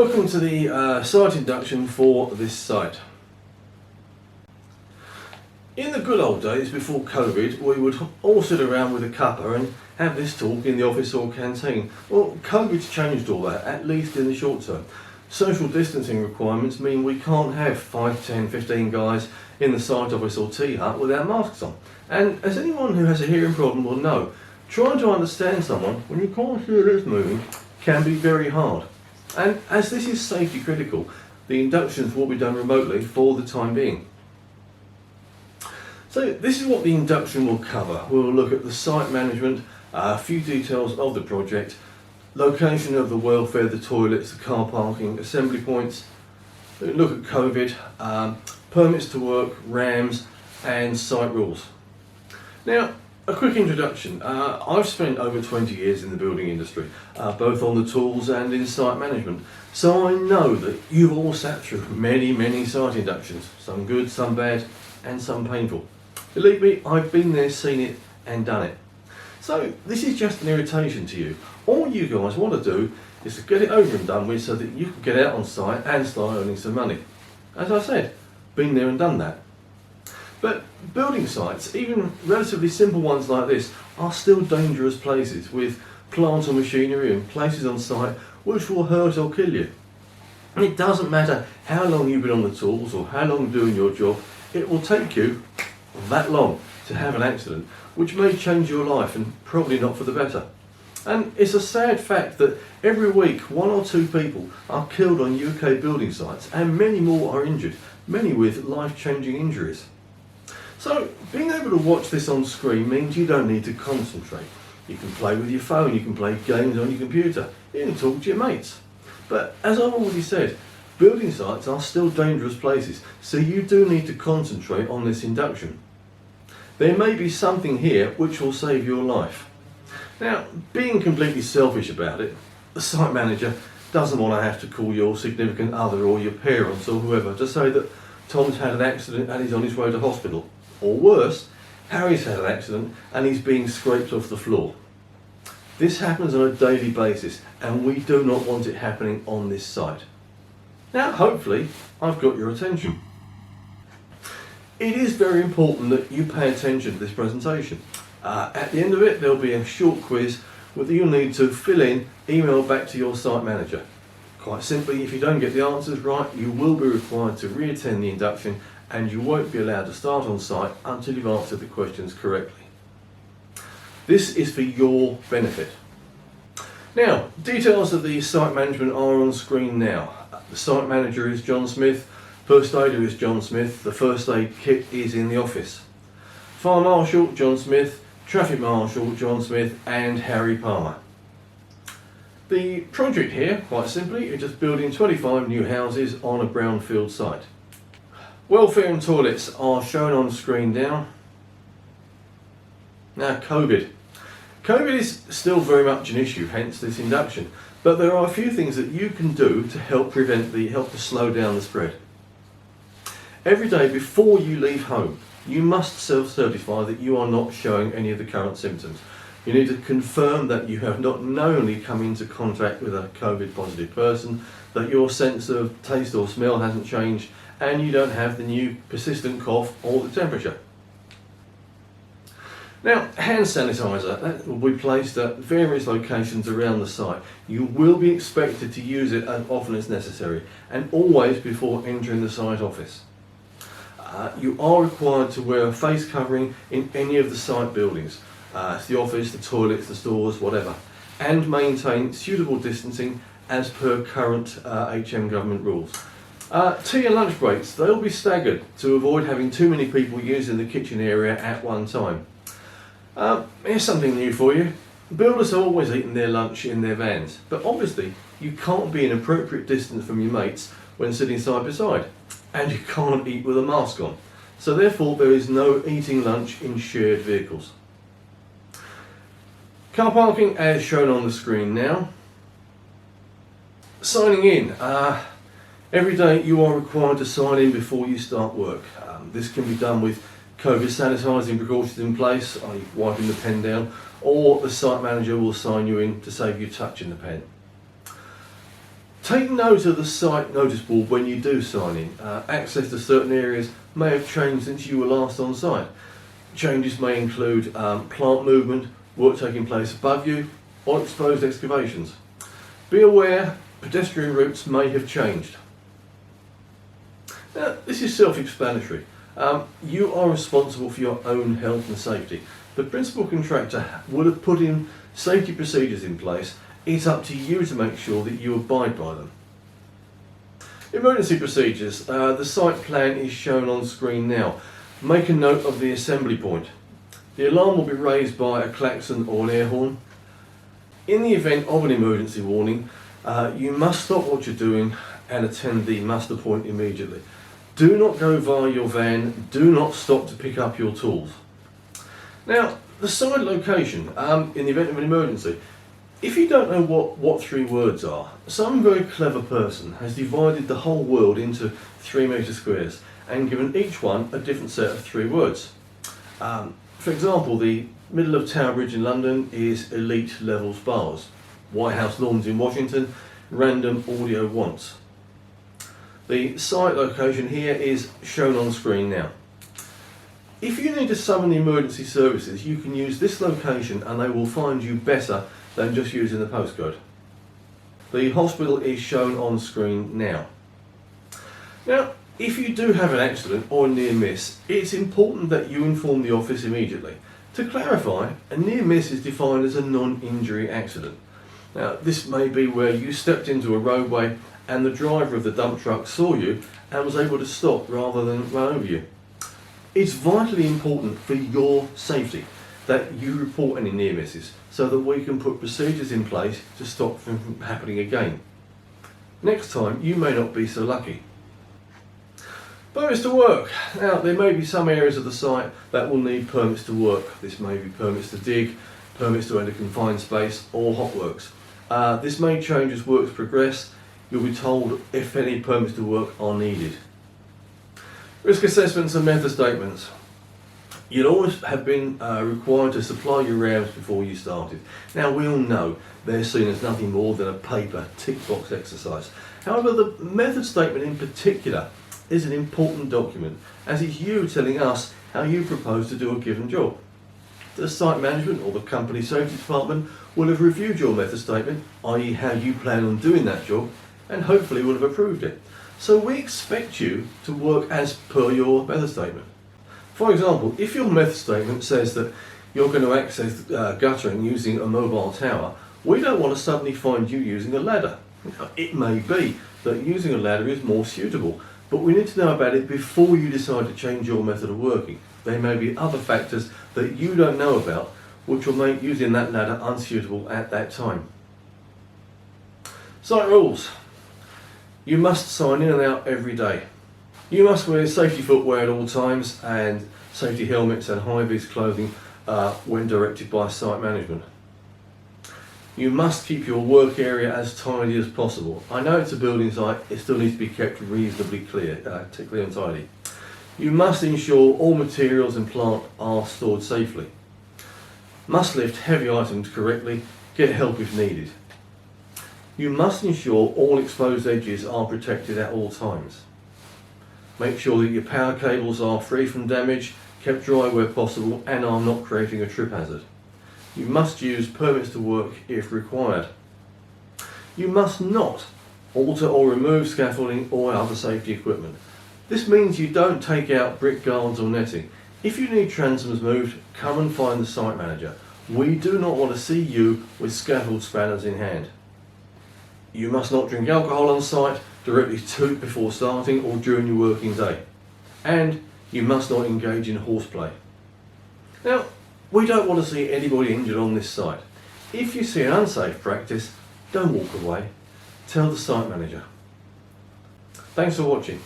Welcome to the site induction for this site. In the good old days before COVID, we would all sit around with a cuppa and have this talk in the office or canteen. Well, COVID's changed all that, at least in the short term. Social distancing requirements mean we can't have 5, 10, 15 guys in the site office or tea hut without masks on. And as anyone who has a hearing problem will know, trying to understand someone when you can't see their lips moving can be very hard. And as this is safety critical, the inductions will be done remotely for the time being. So this is what the induction will cover. We'll look at the site management, a few details of the project, location of the welfare, the toilets, the car parking, assembly points, look at COVID, permits to work, RAMs and site rules. Now, a quick introduction. I've spent over 20 years in the building industry, both on the tools and in site management. So I know that you've all sat through many site inductions, some good, some bad, and some painful. Believe me, I've been there, seen it, and done it. So this is just an irritation to you. All you guys want to do is to get it over and done with so that you can get out on site and start earning some money. As I said, been there and done that. But building sites, even relatively simple ones like this, are still dangerous places with plant or machinery and places on site which will hurt or kill you. And it doesn't matter how long you've been on the tools or how long doing your job, it will take you that long to have an accident, which may change your life and probably not for the better. And it's a sad fact that every week 1 or 2 people are killed on UK building sites and many more are injured, many with life-changing injuries. So being able to watch this on screen means you don't need to concentrate. You can play with your phone, you can play games on your computer, you can talk to your mates. But as I've already said, building sites are still dangerous places, so you do need to concentrate on this induction. There may be something here which will save your life. Now, being completely selfish about it, the site manager doesn't want to have to call your significant other or your parents or whoever to say that Tom's had an accident and he's on his way to hospital. Or worse, Harry's had an accident and he's being scraped off the floor. This happens on a daily basis and we do not want it happening on this site. Now, hopefully, I've got your attention. It is very important that you pay attention to this presentation. At the end of it, there'll be a short quiz that you'll need to fill in, email back to your site manager. Quite simply, if you don't get the answers right, you will be required to re-attend the induction and you won't be allowed to start on site until you've answered the questions correctly. This is for your benefit. Now, details of the site management are on screen now. The site manager is John Smith, first aider is John Smith, the first aid kit is in the office. Fire Marshal, John Smith, Traffic Marshal, John Smith and Harry Palmer. The project here, quite simply, is just building 25 new houses on a brownfield site. Welfare and toilets are shown on screen now. Now, COVID. COVID is still very much an issue, hence this induction. But there are a few things that you can do to help to slow down the spread. Every day before you leave home, you must self-certify that you are not showing any of the current symptoms. You need to confirm that you have not knowingly come into contact with a COVID positive person, that your sense of taste or smell hasn't changed, and you don't have the new persistent cough or the temperature. Now, hand sanitizer, that will be placed at various locations around the site. You will be expected to use it as often as necessary, and always before entering the site office. You are required to wear a face covering in any of the site buildings. It's the office, the toilets, the stores, whatever. And maintain suitable distancing as per current HM government rules. Tea and lunch breaks, they'll be staggered to avoid having too many people using the kitchen area at one time. Here's something new for you. Builders are always eating their lunch in their vans, but obviously you can't be an appropriate distance from your mates when sitting side by side, and you can't eat with a mask on. So therefore there is no eating lunch in shared vehicles. Car parking as shown on the screen now. Signing in. Every day you are required to sign in before you start work. This can be done with COVID sanitising precautions in place, i.e. wiping the pen down, or the site manager will sign you in to save you touching the pen. Take note of the site notice board when you do sign in. Access to certain areas may have changed since you were last on site. Changes may include plant movement, work taking place above you, or exposed excavations. Be aware, pedestrian routes may have changed. Now, this is self-explanatory. You are responsible for your own health and safety. The principal contractor would have put in safety procedures in place. It's up to you to make sure that you abide by them. Emergency procedures. The site plan is shown on screen now. Make a note of the assembly point. The alarm will be raised by a klaxon or an air horn. In the event of an emergency warning, you must stop what you're doing and attend the muster point immediately. Do not go via your van. Do not stop to pick up your tools. Now, the site location in the event of an emergency. If you don't know what 3 words are, some very clever person has divided the whole world into 3 metre squares and given each one a different set of 3 words. For example, the middle of Tower Bridge in London is elite level spas. White House Lawns in Washington, random audio wants. The site location here is shown on screen now. If you need to summon the emergency services, you can use this location and they will find you better than just using the postcode. The hospital is shown on screen now. Now, if you do have an accident or a near miss, it's important that you inform the office immediately. To clarify, a near miss is defined as a non-injury accident. Now, this may be where you stepped into a roadway and the driver of the dump truck saw you and was able to stop rather than run over you. It's vitally important for your safety that you report any near misses so that we can put procedures in place to stop them from happening again. Next time you may not be so lucky. Permits to work. Now, there may be some areas of the site that will need permits to work. This may be permits to dig, permits to enter confined space, or hot works. This may change as works progress. You'll be told if any permits to work are needed. Risk assessments and method statements. You'd always have been required to supply your RAMs before you started. Now, we all know they're seen as nothing more than a paper tick box exercise. However, the method statement in particular is an important document, as it's you telling us how you propose to do a given job. The site management or the company safety department will have reviewed your method statement, i.e. how you plan on doing that job, and hopefully will have approved it. So we expect you to work as per your method statement. For example, if your method statement says that you're going to access guttering using a mobile tower, we don't want to suddenly find you using a ladder. It may be that using a ladder is more suitable, but we need to know about it before you decide to change your method of working. There may be other factors that you don't know about which will make using that ladder unsuitable at that time. Site rules. You must sign in and out every day. You must wear safety footwear at all times and safety helmets and high-vis clothing when directed by site management. You must keep your work area as tidy as possible. I know it's a building site, it still needs to be kept reasonably clear, clean and tidy. You must ensure all materials and plant are stored safely. Must lift heavy items correctly, get help if needed. You must ensure all exposed edges are protected at all times. Make sure that your power cables are free from damage, kept dry where possible, and are not creating a trip hazard. You must use permits to work if required. You must not alter or remove scaffolding or other safety equipment. This means you don't take out brick guards or netting. If you need transoms moved, come and find the site manager. We do not want to see you with scaffold spanners in hand. You must not drink alcohol on site, directly before starting or during your working day. And you must not engage in horseplay. Now, we don't want to see anybody injured on this site. If you see an unsafe practice, don't walk away. Tell the site manager. Thanks for watching.